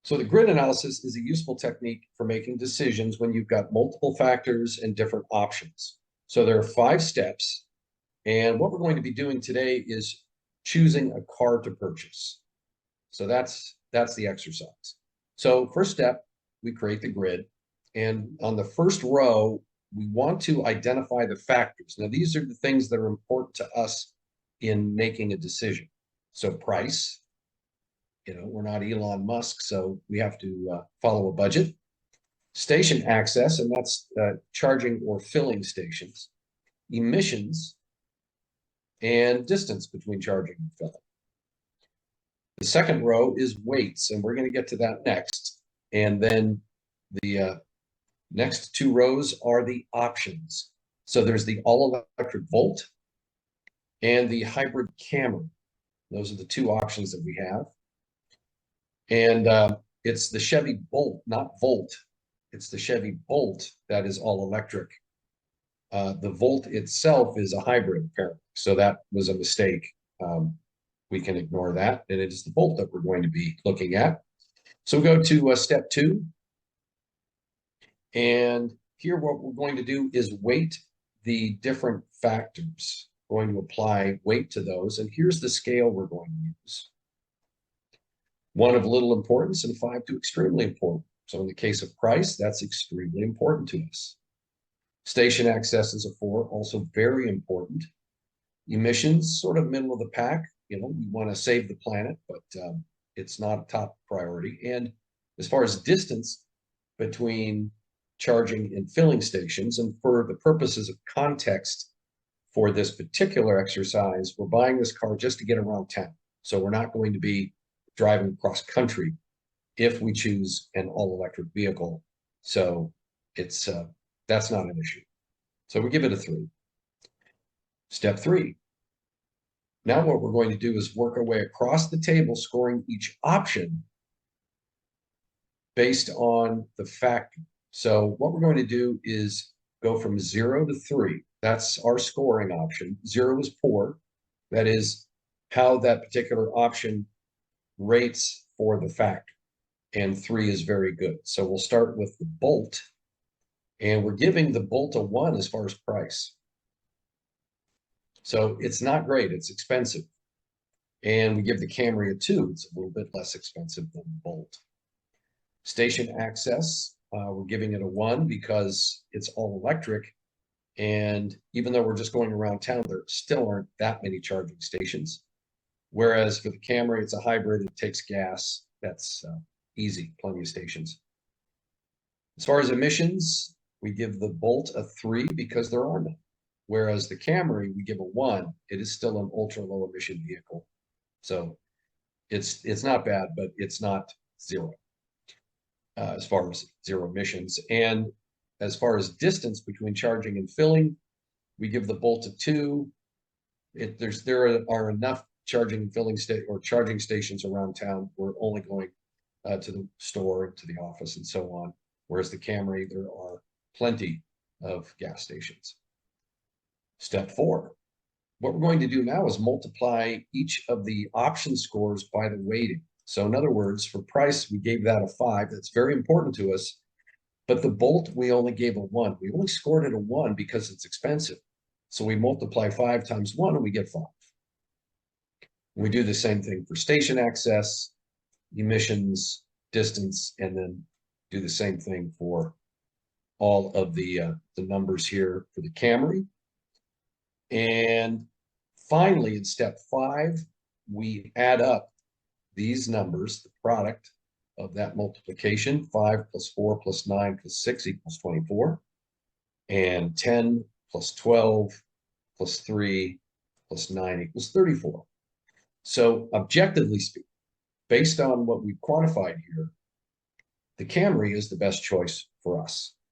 So the grid analysis is a useful technique for making decisions when you've got multiple factors and different options. So there are 5 steps, and what we're going to be doing today is choosing a car to purchase. So that's the exercise. So first step, we create the grid, and on the first row, we want to identify the factors. Now, these are the things that are important to us in making a decision. So price, we're not Elon Musk, so we have to follow a budget. Station access, and that's charging or filling stations. Emissions, and distance between charging and filling. The second row is weights, and we're going to get to that next. And then the next 2 rows are the options. So there's the all-electric Volt and the hybrid Camry. Those are the 2 options that we have. And it's the Chevy Bolt, not Volt. It's the Chevy Bolt that is all electric. The Volt itself is a hybrid, apparently. So that was a mistake. We can ignore that. And it is the Bolt that we're going to be looking at. So we go to step 2. And here what we're going to do is weight the different factors. We're going to apply weight to those. And here's the scale we're going to use. 1 of little importance and 5 to extremely important. So in the case of price, that's extremely important to us. Station access is a 4, also very important. Emissions, sort of middle of the pack. We want to save the planet, but it's not a top priority. And as far as distance between charging and filling stations, and for the purposes of context for this particular exercise, we're buying this car just to get around town. So we're not going to be driving across country if we choose an all-electric vehicle. So it's that's not an issue. So we give it a 3. Step 3. Now what we're going to do is work our way across the table, scoring each option based on the factor. So what we're going to do is go from 0 to 3. That's our scoring option. 0 is poor. That is how that particular option rates for the factor. And 3 is very good. So we'll start with the Bolt. And we're giving the Bolt a 1 as far as price. So it's not great. It's expensive. And we give the Camry a 2. It's a little bit less expensive than the Bolt. Station access, we're giving it a 1 because it's all electric. And even though we're just going around town, there still aren't that many charging stations. Whereas for the Camry, it's a hybrid. It takes gas. That's easy, plenty of stations. As far as emissions, we give the Bolt a 3 because there are none. Whereas the Camry, we give a 1. It is still an ultra low emission vehicle. So it's not bad, but it's not 0 as far as 0 emissions. And as far as distance between charging and filling, we give the Bolt a 2. There are enough charging and filling charging stations around town. We're only going to the store, to the office, and so on. Whereas the Camry, there are plenty of gas stations. Step 4. What we're going to do now is multiply each of the option scores by the weighting. So in other words, for price, we gave that a 5. That's very important to us. But the Bolt, we only gave a 1. We only scored it a 1 because it's expensive. So we multiply 5 times 1 and we get 5. We do the same thing for station access, emissions, distance, and then do the same thing for all of the numbers here for the Camry. And finally, in step 5, we add up these numbers, the product of that multiplication. 5 plus 4 plus 9 plus 6 equals 24. And 10 plus 12 plus 3 plus 9 equals 34. So objectively speaking, based on what we've quantified here, the Camry is the best choice for us.